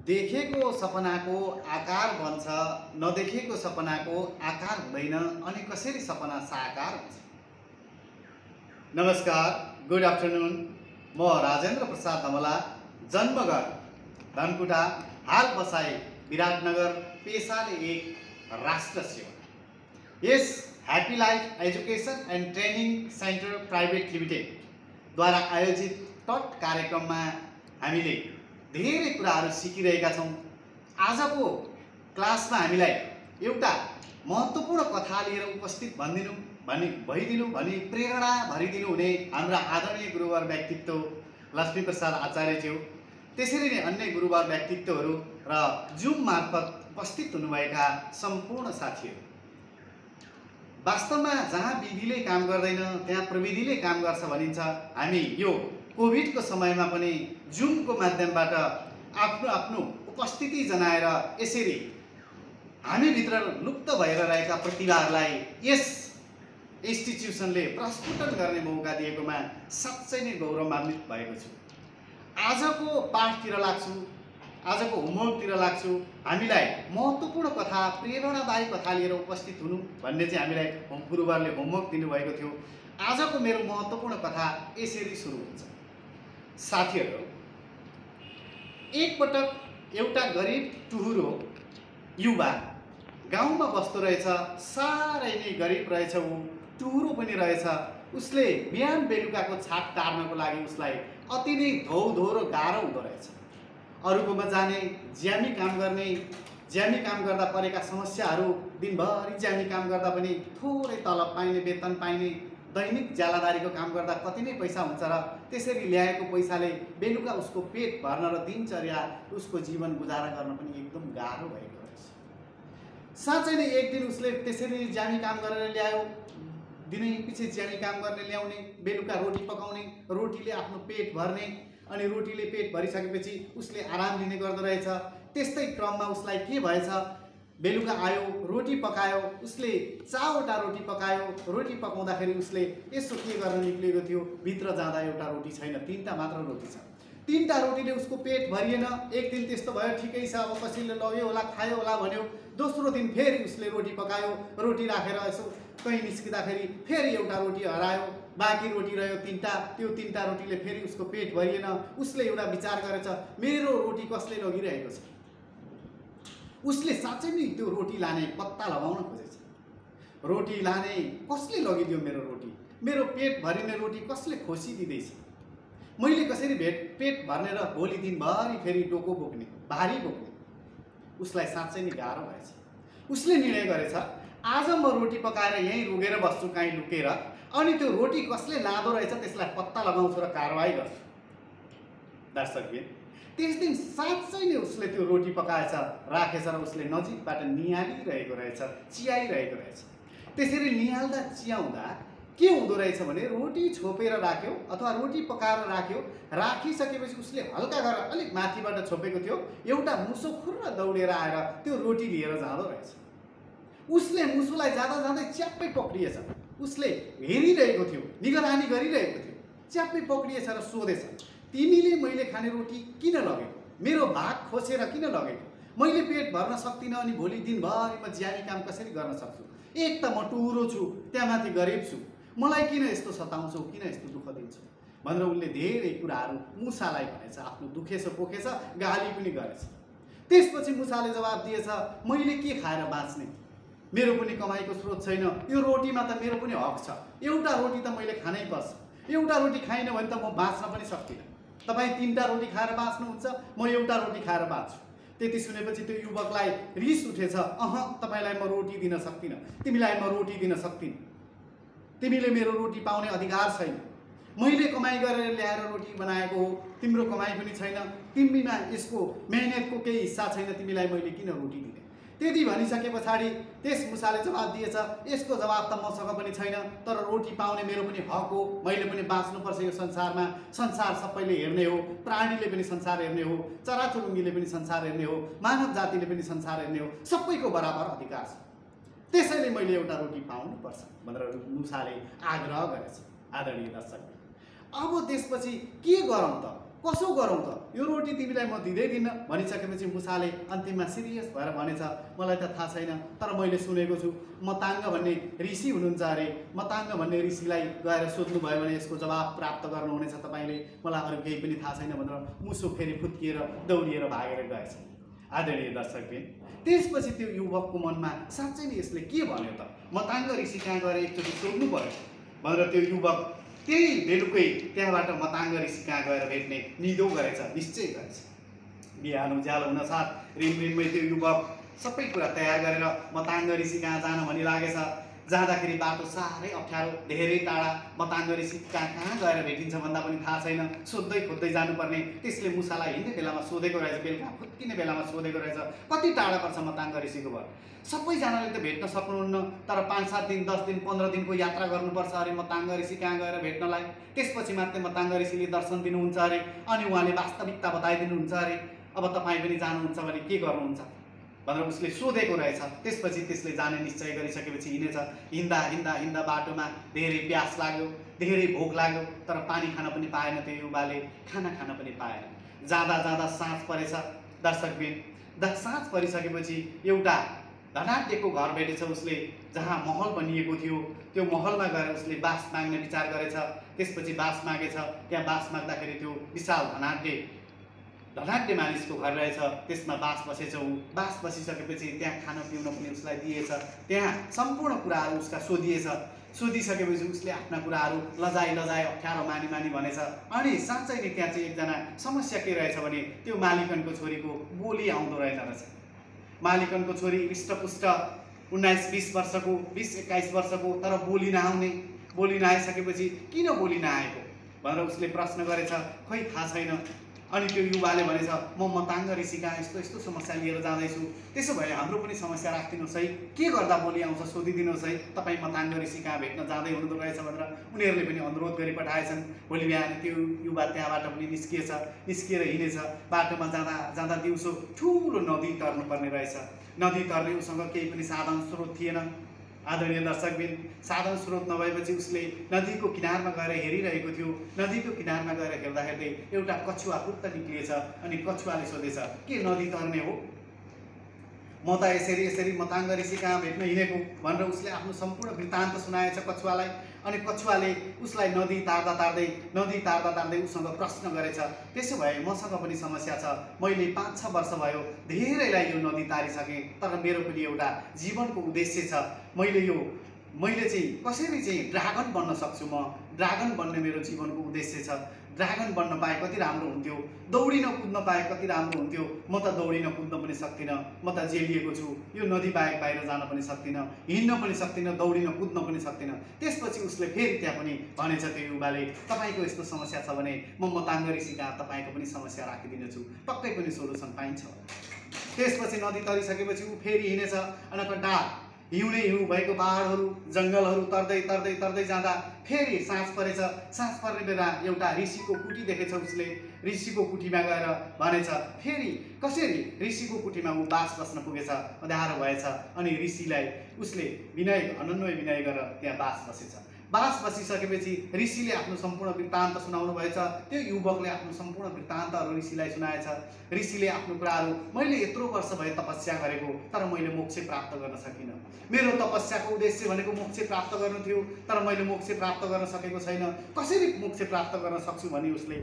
देखेको सपनाको आकार बन्छ, नदेखेको सपनाको आकार हुँदैन, अनि कसरी सपना साकार हुन्छ। नमस्कार, गुड आफ्टरनुन। म राजेन्द्र प्रसाद धमला, जन्मघर धनकुटा, हाल बसाई विराटनगर, पेसाले एक राष्ट्र सेवा। Yes happy life education and training centre private limited द्वारा आयोजित टट कार्यक्रममा हामीले धेरै कुराहरू सिकिरहेका छौँ। आजको क्लासमा हामीलाई एउटा महत्त्वपूर्ण कथा लिएर उपस्थित भइदिनु भनी प्रेरणा भरिदिनु हुने हाम्रा आदरणीय गुरुवर व्यक्तित्व लक्ष्मीप्रसाद आचार्यज्यू, त्यसरी नै अन्य गुरुवर व्यक्तित्वहरू र जुम मार्फत उपस्थित हुनुभएका सम्पूर्ण साथीहरू। वास्तवमा जहाँ विधिले काम गर्दैन त्यहाँ प्रविधिले काम गर्छ भनिन्छ। हामी यो कोभिडको समयमा पनि जुमको माध्यमबाट आफ्नो आफ्नो उपस्थिति जनाएर यसरी हामीभित्र लुप्त भएर रहेका प्रतिभाहरूलाई यस इन्स्टिट्युसनले प्रस्फुटन गर्ने मौका दिएकोमा साँच्चै नै गौरवान्वित भएको छु। आजको पाठतिर लाग्छु, आजको होमवर्कतिर लाग्छु। हामीलाई महत्त्वपूर्ण कथा, प्रेरणादायी कथा लिएर उपस्थित हुनु भन्ने चाहिँ हामीलाई गुरुबारले होमवर्क दिनुभएको थियो। आजको मेरो महत्त्वपूर्ण कथा यसरी सुरु हुन्छ। साथीहरू, एकपटक एउटा गरिब टुहुरो युवा गाउँमा बस्दो रहेछ। साह्रै नै गरिब रहेछ, ऊ टुहुरो पनि रहेछ। उसले बिहान बेलुकाको छाप टार्नको लागि उसलाई अति नै धौधो र गाह्रो हुँदो रहेछ। अरूकोमा जाने, ज्यामी काम गर्ने, ज्यामी काम गर्दा परेका समस्याहरू, दिनभरि ज्यामी काम गर्दा पनि थोरै तलब पाइने, वेतन पाइने, दैनिक ज्यालादारीको काम गर्दा कति नै पैसा हुन्छ र त्यसरी ल्याएको पैसाले बेलुका उसको पेट भर्न र दिनचर्या उसको जीवन गुजारा गर्न पनि एकदम गाह्रो भएको रहेछ। साँच्चै नै एक दिन उसले त्यसरी ज्यामी काम गरेर ल्यायो। दिनै पछि ज्यामी काम गर्ने ल्याउने, बेलुका रोटी पकाउने, रोटीले आफ्नो पेट भर्ने, अनि रोटीले पेट भरिसकेपछि उसले आराम लिने गर्दो रहेछ। त्यस्तै क्रममा उसलाई के भएछ, बेलुका आयो, रोटी पकायो। उसले 4वटा रोटी पकायो। रोटी पकाउँदाखेरि उसले यसो के गर्न निक्लेको थियो, भित्र जाँदा एउटा रोटी छैन, 3टा मात्र रोटी छ। 3टा रोटीले उसको पेट भरिएन। एक दिन त्यस्तो भयो, ठिकै छ, अब कसैले लग्यो होला, खायो होला भन्यो। दोस्रो दिन फेरि उसले रोटी पकायो। रोटी राखेर यसो कहीँ निस्किँदाखेरि फेरि एउटा रोटी हरायो, बाँकी रोटी रह्यो 3टा। त्यो 3टा रोटीले फेरि उसको पेट भरिएन। उसले एउटा विचार गरेछ, मेरो रोटी कसले लगिरहेको छ। उसले साँच्चै नै त्यो रोटी लाने पत्ता लगाउन खोजेछ। रोटी लाने कसले लगिदियो मेरो रोटी, मेरो पेट भरिने रोटी कसले खोसिदिँदैछ, मैले कसरी पेट भर्ने र भोलि दिनभरि फेरि डोको बोक्ने, भारी बोक्ने। उसलाई साँच्चै नै गाह्रो भएछ। उसले निर्णय गरेछ, आज म रोटी पकाएर यहीँ रुगेर बस्छु, कहीँ लुकेर, अनि त्यो रोटी कसले लाँदो रहेछ त्यसलाई पत्ता लगाउँछु र कारवाही गर्छु। दर्शकबिन, त्यस दिन साँच्चै नै उसले त्यो रोटी पकाएछ, राखेछ र उसले नजिकबाट निहालिरहेको रहेछ, चियाइरहेको रहेछ। त्यसरी निहाल्दा चियाउँदा के हुँदो रहेछ भने रोटी छोपेर राख्यो अथवा रोटी पकाएर राख्यो। राखिसकेपछि उसले हल्का गरेर अलिक माथिबाट छोपेको थियो, एउटा मुसो खुर्र दौडेर आएर त्यो रोटी लिएर जाँदो रहेछ। उसले मुसोलाई जाँदा जाँदै च्याप्पै पक्रिएछ। उसले हेरिरहेको थियो, निगरानी गरिरहेको थियो। च्याप्पै पक्रिएछ र सोधेछ, तिमीले मैले खाने रोटी किन लगेको, मेरो भाग खोसेर किन लगेको, मैले पेट भर्न सक्दिनँ, अनि भोलि दिनभरि म ज्यामी काम कसरी गर्न सक्छु। एक त म टुहुरो छु, त्यहाँमाथि गरिब छु, मलाई किन यस्तो सताउँछौ, किन यस्तो दुःख दिन्छौ भनेर उनले धेरै कुराहरू मुसालाई भनेछ। आफ्नो दुखेछ, पोखेछ, गाली पनि गरेछ। त्यसपछि मुसाले जवाब दिएछ, मैले के खाएर बाँच्ने, मेरो पनि कमाइको स्रोत छैन, यो रोटीमा त मेरो पनि हक छ, एउटा रोटी त मैले खानै पर्छ, एउटा रोटी खाइन भने त म बाँच्न पनि सक्दिनँ। तपाईँ 3टा रोटी खाएर बाँच्नुहुन्छ, म एउटा रोटी खाएर बाँच्छु। त्यति सुनेपछि त्यो युवकलाई रिस उठेछ। तपाईँलाई म रोटी दिन सक्दिनँ, तिमीलाई म रोटी दिन सक्दिनँ, तिमीले मेरो रोटी पाउने अधिकार छैन। मैले कमाइ गरेर ल्याएर रोटी बनाएको हो, तिम्रो कमाइ पनि छैन, तिमीमा यसको मेहनतको केही हिस्सा छैन, तिमीलाई मैले किन रोटी दिने। त्यति भनिसके पछाडि त्यस मुसाले जवाब दिएछ, यसको जवाब त मसँग पनि छैन, तर रोटी पाउने मेरो पनि हक हो, मैले पनि बाँच्नुपर्छ यो संसारमा। संसार सबैले हेर्ने हो, प्राणीले पनि संसार हेर्ने हो, चराचुरुङ्गीले पनि संसार हेर्ने हो, मानव जातिले पनि संसार हेर्ने हो, सबैको बराबर अधिकार छ, त्यसैले मैले एउटा रोटी पाउनुपर्छ भनेर मुसाले आग्रह गरेछ। आदरणीय दर्शक, अब त्यसपछि के गरौँ त, कसो गरौँ त, यो रोटी तिमीलाई म दिँदिनँ भनिसकेपछि मुसाले अन्तिममा सिरियस भएर भनेछ, मलाई त थाहा छैन, तर मैले सुनेको छु मताङ्ग भन्ने ऋषि हुनुहुन्छ अरे, मताङ्ग भन्ने ऋषिलाई गएर सोध्नुभयो भने यसको जवाब प्राप्त गर्नुहुनेछ तपाईँले, मलाई अरू केही पनि थाहा छैन भनेर मुसो फेरि फुत्किएर दौडिएर भागेर गएछ। आदरणीय दर्शकबिन, त्यसपछि त्यो युवकको मनमा साँच्चै नै यसले के भन्यो त, मताङ्ग ऋषि कहाँ गएर एकचोटि सोध्नु पर्यो भनेर त्यो युवक त्यही बेलुकै त्यहाँबाट मताङ्ग ऋषि कहाँ गएर भेट्ने निधो गरेछ, निश्चय गरेछ। बिहान उज्यालो हुनसाथ रिमरिममै त्यो युवक सबै कुरा तयार गरेर मताङ्ग ऋषि कहाँ जान भनी लागेछ। जाँदाखेरि बाटो साह्रै अप्ठ्यारो, धेरै टाढा, मताङ्ग ऋषि कहाँ गएर भेटिन्छ भन्दा पनि थाहा छैन, सोध्दै खोज्दै जानुपर्ने। त्यसले मुसालाई हिँड्ने बेलामा सोधेको रहेछ, बेलुका फुत्किने बेलामा सोधेको रहेछ, कति टाढा पर्छ मताङ्ग ऋषिको घर। सबैजनाले त भेट्न सक्नुहुन्न, तर 5-7 दिन 10 दिन 15 दिनको यात्रा गर्नुपर्छ अरे मताङ्ग ऋषि कहाँ गएर भेट्नलाई। त्यसपछि मात्रै मताङ्ग ऋषिले दर्शन दिनुहुन्छ अरे, अनि उहाँले वास्तविकता बताइदिनुहुन्छ अरे। अब तपाईँ पनि जानुहुन्छ भने के गर्नुहुन्छ भनेर उसले सोधेको रहेछ। त्यसपछि त्यसले जाने निश्चय गरिसकेपछि हिँडेछ। हिँड्दा हिँड्दा हिँड्दा बाटोमा धेरै प्यास लाग्यो, धेरै भोक लाग्यो, तर पानी खान पनि पाएन त्यो युवाले, खाना खान पनि पाएन। जाँदा जाँदा साँझ परेछ दर्शकबिन। साँझ परिसकेपछि एउटा धनाढ्यको घर भेटेछ उसले, जहाँ महल बनिएको थियो। त्यो महलमा गएर उसले बास माग्ने विचार गरेछ। त्यसपछि बास मागेछ। त्यहाँ बास माग्दाखेरि त्यो विशाल धनाढ्य मानिसको घर रहेछ, त्यसमा बास बसेछ ऊ। बास बसिसकेपछि त्यहाँ खान पिउन पनि उसलाई दिएछ। त्यहाँ सम्पूर्ण कुराहरू उसका सोधिएछ। सोधिसकेपछि उसले आफ्ना कुराहरू लजाई अप्ठ्यारो मानी भनेछ। अनि साँच्चै नै त्यहाँ चाहिँ एकजना समस्या के रहेछ भने त्यो मालिकनको छोरीको बोली आउँदो रहेछ। मालिकनको छोरी हृष्टपुष्ट 19-20 वर्षको, 20-21 वर्षको, तर बोली नआउने। बोली नआइसकेपछि किन बोली नआएको भनेर उसले प्रश्न गरेछ। खोइ थाहा छैन। अनि त्यो युवाले भनेछ, म मताङ्ग ऋषि कहाँ यस्तो यस्तो समस्या लिएर जाँदैछु, त्यसो भए हाम्रो पनि समस्या राखिदिनुहोस् है, के गर्दा बोली आउँछ सोधिदिनुहोस् है, तपाईँ मताङ्ग ऋषि कहाँ भेट्न जाँदै हुनुहुँदो रहेछ भनेर उनीहरूले पनि अनुरोध गरी पठाएछन्। भोलि बिहान त्यो युवा त्यहाँबाट पनि निस्किएर हिँडेछ। बाटोमा जाँदा जाँदा दिउँसो ठुलो नदी तर्नुपर्ने रहेछ। नदी तर्ने उसँग केही पनि साधन स्रोत थिएन। आदरणीय दर्शकबिन, साधन स्रोत नभएपछि उसले नदीको किनारमा गएर हेरिरहेको थियो। नदीको किनारमा गएर हेर्दै एउटा कछुवा फुत्त निक्लिएछ। अनि कछुवाले सोधेछ, के नदी तर्ने हो? म त यसरी मताङ्ग ऋषि कहाँ भेट्न हिँडेको भनेर उसले आफ्नो सम्पूर्ण वृत्तान्त सुनाएछ कछुवालाई। अनि कछुवाले उसलाई नदी तार्दा उसँग प्रश्न गरेछ, त्यसो भए मसँग पनि समस्या छ। मैले 5-6 वर्ष भयो धेरैलाई यो नदी तारिसकेँ, तर मेरो पनि एउटा जीवनको उद्देश्य छ। मैले चाहिँ कसरी चाहिँ ड्रागन बन्न सक्छु, म ड्रागन बन्ने मेरो जीवनको उद्देश्य छ। ड्रागन बन्न पाए कति राम्रो हुन्थ्यो, दौडिन कुद्न पाए कति राम्रो हुन्थ्यो। म त दौडिन कुद्न पनि सक्दिनँ, म त जेलिएको छु, यो नदी बाहेक बाहिर जान पनि सक्दिनँ, हिँड्न पनि सक्दिनँ, दौडिन कुद्न पनि सक्दिनँ। त्यसपछि उसले फेरि त्यहाँ पनि भनेछ त्यो युवाले, तपाईँको यस्तो समस्या छ भने म मताङ्ग ऋषि कहाँ तपाईँको पनि समस्या राखिदिनेछु, पक्कै पनि सोलुसन पाइन्छ। त्यसपछि नदी तरिसकेपछि ऊ फेरि हिँडेछ। अनकटा हिउँ भएको पहाडहरू जङ्गलहरू तर्दै जाँदा फेरि साँझ परेछ। साँझ पर्ने बेला एउटा ऋषिको कुटी देखेछ उसले। ऋषिको कुटीमा गएर भनेछ, फेरि कसरी ऋषिको कुटीमा ऊ बास बस्न पुगेछ, अँध्यारो भएछ। अनि ऋषिलाई उसले अनन्वय विनय गरेर त्यहाँ बास बसेछ। बास बसिसकेपछि ऋषिले आफ्नो सम्पूर्ण वृत्तान्त सुनाउनु भएछ। त्यो युवकले आफ्नो सम्पूर्ण वृत्तान्तहरू ऋषिलाई सुनाएछ। ऋषिले आफ्नो कुराहरू, मैले यत्रो वर्ष भए तपस्या गरेको, तर मैले मोक्ष प्राप्त गर्न सकिनँ। मेरो तपस्याको उद्देश्य भनेको मोक्ष प्राप्त गर्नु थियो, तर मैले मोक्ष प्राप्त गर्न सकेको छैन। कसरी मोक्ष प्राप्त गर्न सक्छु भनी उसले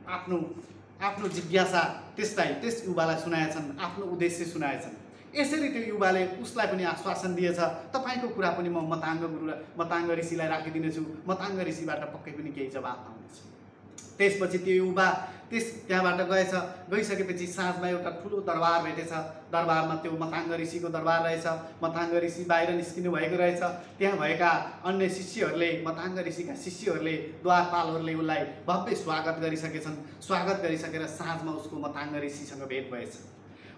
आफ्नो जिज्ञासा त्यस युवालाई सुनाएछन्, आफ्नो उद्देश्य सुनाएछन्। यसरी त्यो युवाले उसलाई पनि आश्वासन दिएछ, तपाईँको कुरा पनि म मताङ्ग ऋषिलाई राखिदिनेछु, मताङ्ग ऋषिबाट पक्कै पनि केही जवाब आउनेछ। त्यसपछि त्यो युवा त्यहाँबाट गइसकेपछि साँझमा एउटा ठुलो दरबार भेटेछ। दरबारमा त्यो मताङ्ग ऋषिको दरबार रहेछ। मताङ्ग ऋषि बाहिर निस्किनु भएको रहेछ। त्यहाँ भएका अन्य शिष्यहरूले, मताङ्ग ऋषिका शिष्यहरूले, द्वारपालहरूले उसलाई भव्य स्वागत गरिसकेछन्। स्वागत गरिसकेर साँझमा उसको मताङ्ग ऋषिसँग भेट भएछ।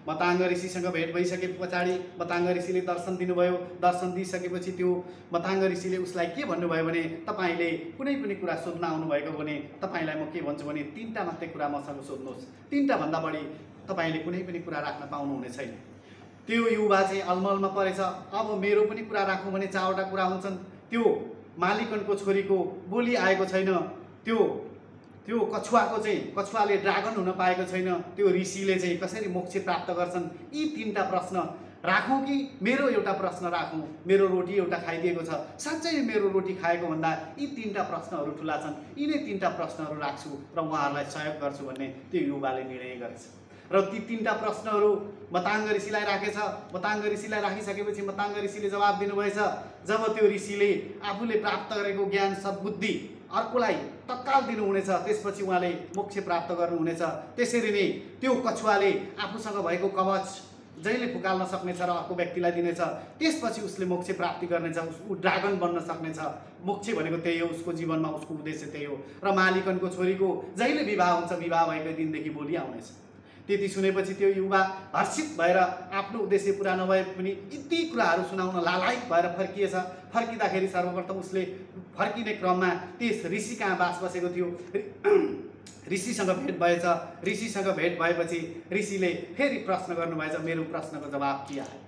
मताङ्ग ऋषिसँग भेट भइसके पछाडि मताङ्ग ऋषिले दर्शन दिनुभयो। दर्शन दिइसकेपछि त्यो मताङ्ग ऋषिले उसलाई के भन्नुभयो भने, तपाईँले कुनै पनि कुरा सोध्न आउनुभएको भने तपाईँलाई म के भन्छु भने 3टा मात्रै कुरा मसँग सोध्नुहोस्, 3टा भन्दा बढी तपाईँले कुनै पनि कुरा राख्न पाउनुहुने छैन। त्यो युवा चाहिँ अलमलमा परेछ। अब मेरो पनि कुरा राखौँ भने 4वटा कुरा हुन्छन्। त्यो मालिकनको छोरीको बोली आएको छैन, त्यो त्यो कछुवाले ड्रागन हुन पाएको छैन, त्यो ऋषिले चाहिँ कसरी मोक्ष प्राप्त गर्छन्, यी 3टा प्रश्न राखौँ कि मेरो एउटा प्रश्न राखौँ? मेरो रोटी एउटा खाइदिएको छ, साँच्चै मेरो रोटी खाएको भन्दा यी 3टा प्रश्नहरू ठुला छन्, यिनै 3टा प्रश्नहरू राख्छु र उहाँहरूलाई सहयोग गर्छु भन्ने त्यो युवाले निर्णय गरेछ। र ती 3टा प्रश्नहरू मताङ्ग ऋषिलाई राखेछ। मताङ्ग ऋषिलाई राखिसकेपछि मताङ्ग ऋषिले जवाब दिनुभएछ। जब त्यो ऋषिले आफूले प्राप्त गरेको ज्ञान सद्बुद्धि अर्कोलाई तत्काल दिनुहुनेछ, त्यसपछि उहाँले मोक्ष प्राप्त गर्नुहुनेछ। त्यसरी नै त्यो कछुवाले आफूसँग भएको कवच जहिले फुकाल्न सक्नेछ र अर्को व्यक्तिलाई दिनेछ, त्यसपछि उसले मोक्ष प्राप्ति गर्नेछ, ऊ ड्रागन बन्न सक्नेछ। मोक्ष भनेको त्यही हो, उसको जीवनमा उसको उद्देश्य त्यही हो। र मालिकनको छोरीको जहिले विवाह हुन्छ, विवाह भएको दिनदेखि भोलि आउनेछ। त्यति सुनेपछि त्यो युवा हर्षित भएर आफ्नो उद्देश्य पुरा नभए पनि यति कुराहरू सुनाउन लालायित भएर फर्किएछ। फर्किँदाखेरि सर्वप्रथम उसले फर्किने क्रममा त्यस ऋषि कहाँ बास बसेको थियो, ऋषिसँग भेट भएछ। ऋषिसँग भेट भएपछि ऋषिले फेरि प्रश्न गर्नुभएछ, मेरो प्रश्नको जवाब के आयो?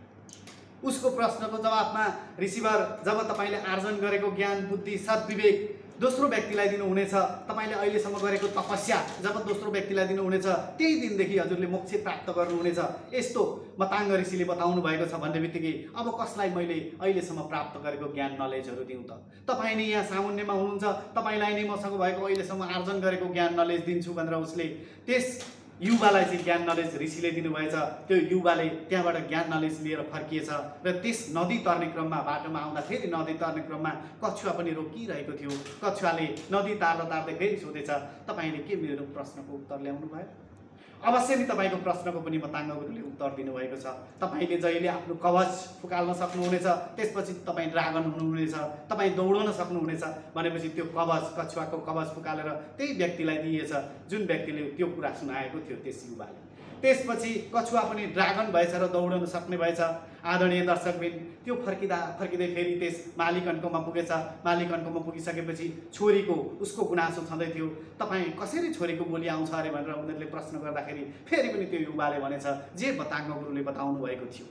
उसको प्रश्नको जवाबमा ऋषिवर, जब तपाईँले आर्जन गरेको ज्ञान बुद्धि सद्विवेक दोस्रो व्यक्तिलाई दिनुहुनेछ, तपाईँले अहिलेसम्म गरेको तपस्या जब दोस्रो व्यक्तिलाई दिनुहुनेछ, त्यही दिनदेखि हजुरले मोक्ष प्राप्त गर्नुहुनेछ। यस्तो मताङ्ग ऋषिले बताउनु भएको छ भन्ने बित्तिकै अब कसलाई मैले अहिलेसम्म प्राप्त गरेको ज्ञान नलेजहरू दिउँ त? तपाईँ नै यहाँ सामुन्यमा हुनुहुन्छ, तपाईँलाई नै मसँग भएको अहिलेसम्म आर्जन गरेको ज्ञान नलेज दिन्छु भनेर उसले त्यस युवालाई चाहिँ ज्ञान नलेज ऋषिले दिनुभएछ। त्यो युवाले त्यहाँबाट ज्ञान नलेज लिएर फर्किएछ र त्यस नदी तर्ने क्रममा, बाटोमा आउँदा फेरि नदी तर्ने क्रममा कछुवा पनि रोकिरहेको थियो। कछुवाले नदी तार्दा तार्दै फेरि सोधेछ, तपाईँले के मेरो प्रश्नको उत्तर ल्याउनु भयो? अवश्य नै तपाईँको प्रश्नको पनि मताङ्ग गुरुले उत्तर दिनुभएको छ। तपाईँले जहिले आफ्नो कवच फुकाल्न सक्नुहुनेछ, त्यसपछि तपाईँ ड्रागन हुनुहुनेछ, तपाईँ दौडन सक्नुहुनेछ भनेपछि त्यो कवच, कछुवाको कवच फुकालेर त्यही व्यक्तिलाई दिइएछ जुन व्यक्तिले त्यो कुरा सुनाएको थियो त्यस युवाले। त्यसपछि कछुवा पनि ड्रागन भएछ र दौडन सक्ने भएछ। आदरणीय दर्शकबिन, त्यो फर्किँदै फेरि त्यस मालिकन्कोमा पुगेछ। मालिकन्कोमा पुगिसकेपछि छोरीको उसको गुनासो छँदै थियो, तपाईँ कसरी छोरीको बोली आउँछ अरे भनेर उनीहरूले प्रश्न गर्दाखेरि फेरि पनि त्यो युवाले भनेछ जे मताङ्ग गुरुले बताउनु भएको थियो,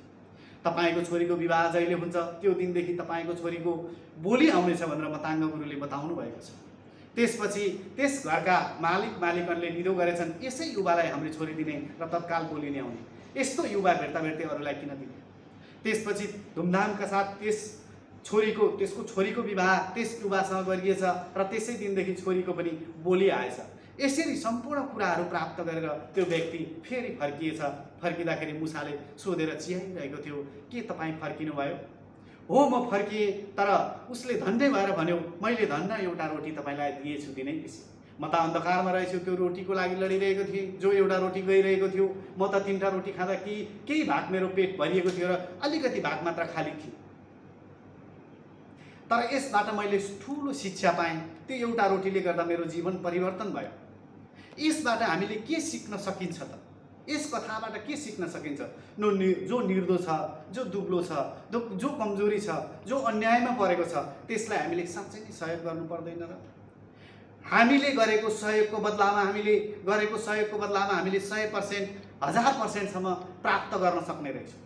तपाईँको छोरीको विवाह जहिले हुन्छ त्यो दिनदेखि तपाईँको छोरीको बोली आउनेछ भनेर मताङ्ग गुरुले बताउनु भएको छ। त्यसपछि त्यस घरका मालिकनले निदो गरेछन्, यसै युवालाई हाम्रो छोरी दिने र तत्काल बोली नै आउने। यस्तो युवा भेट्दा भेट्दै अरूलाई किन दिने? त्यसपछि धुमधामका साथ त्यसको छोरीको विवाह त्यस युवासँग गरिएछ र त्यसै दिनदेखि छोरीको पनि बोली आएछ। यसरी सम्पूर्ण कुराहरू प्राप्त गरेर त्यो व्यक्ति फेरि फर्किएछ। फर्किँदाखेरि मुसाले सोधेर चियाइरहेको थियो, के तपाईँ फर्किनुभयो? हो, म फर्किएँ, तर उसले धन्य भएर भन्यो, मैले धन्न एउटा रोटी तपाईँलाई दिएछु दिनैपछि। म त अन्धकारमा रहेछु, त्यो रोटीको लागि लडिरहेको थिएँ। जो एउटा रोटी गइरहेको थियो, म त 3टा रोटी खाँदा केही भाग मेरो पेट भरिएको थियो र अलिकति भाग मात्र खाली थियो। तर यसबाट मैले ठुलो शिक्षा पाएँ। त्यो एउटा रोटीले गर्दा मेरो जीवन परिवर्तन भयो। यसबाट हामीले के सिक्न सकिन्छ त? यस कथाबाट के सिक्न सकिन्छ? जो निर्दो छ, जो दुब्लो छ, जो कमजोरी छ, जो अन्यायमा परेको छ, त्यसलाई हामीले साँच्चै नै सहयोग गर्नु पर्दैन र? हामीले गरेको सहयोगको बदलामा हामीले 100%, 1000%सम्म प्राप्त गर्न सक्ने रहेछौँ।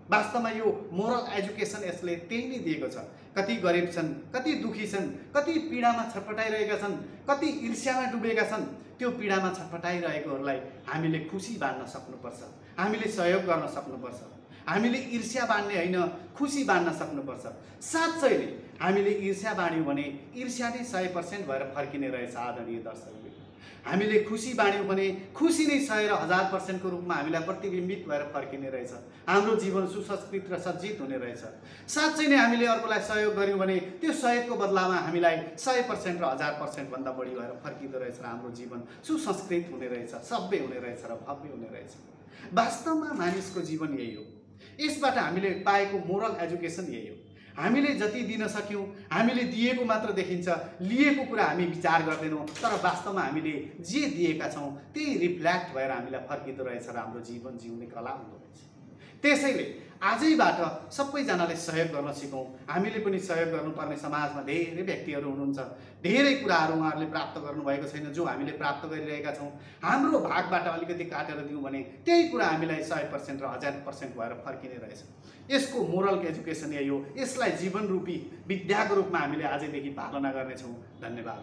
वास्तवमा यो मोरल एजुकेसन यसले त्यही नै दिएको छ। कति गरिब छन्, कति दुखी छन्, कति पीडामा छटपटाइरहेका छन्, कति ईर्ष्यामा डुबेका छन्, त्यो पीडामा छटपटाइरहेकोहरूलाई हामीले खुसी बाँड्न सक्नुपर्छ, हामीले सहयोग गर्न सक्नुपर्छ। हामीले ईर्ष्या बाँड्ने होइन, खुसी बाँड्न सक्नुपर्छ। साँच्चैले हामीले ईर्ष्या बाँड्यौँ भने ईर्ष्या नै 100% भएर फर्किने रहेछ। आदरणीय दर्शकले, हामीले खुसी बाँड्यौँ भने खुसी नै 100 र 1000% को रूपमा हामीलाई प्रतिबिम्बित भएर फर्किने रहेछ। हाम्रो जीवन सुसंस्कृत र सज्जित हुने रहेछ। साँच्चै नै हामीले अर्कोलाई सहयोग गऱ्यौँ भने त्यो सहयोगको बदलामा हामीलाई 100% र 1000% भन्दा बढी भएर फर्किँदो रहेछ र हाम्रो जीवन सुसंस्कृत हुने रहेछ, सभ्य हुने रहेछ र भव्य हुने रहेछ। वास्तवमा मानिसको जीवन यही हो। यसबाट हामीले पाएको मोरल एजुकेसन यही हो। हामीले जति दिन सक्यौँ, हामीले दिएको मात्र देखिन्छ, लिएको कुरा हामी विचार गर्दैनौँ। तर वास्तवमा हामीले जे दिएका छौँ त्यही रिफ्लेक्ट भएर हामीलाई फर्किँदो रहेछ र हाम्रो जीवन जिउने कला हुँदो रहेछ। त्यसैले आजैबाट सबैजनाले सहयोग गर्न सिकौँ। हामीले पनि सहयोग गर्नुपर्ने समाजमा धेरै व्यक्तिहरू हुनुहुन्छ, धेरै कुराहरू उहाँहरूले प्राप्त गर्नुभएको छैन जो हामीले प्राप्त गरिरहेका छौँ। हाम्रो भागबाट अलिकति काटेर दिउँ भने त्यही कुरा हामीलाई 100% र 1000% भएर फर्किने रहेछ। यसको मोरल एजुकेसन यही हो। यसलाई जीवन रूपी विद्याको रूपमा हामीले आजैदेखि पालना गर्नेछौँ। धन्यवाद।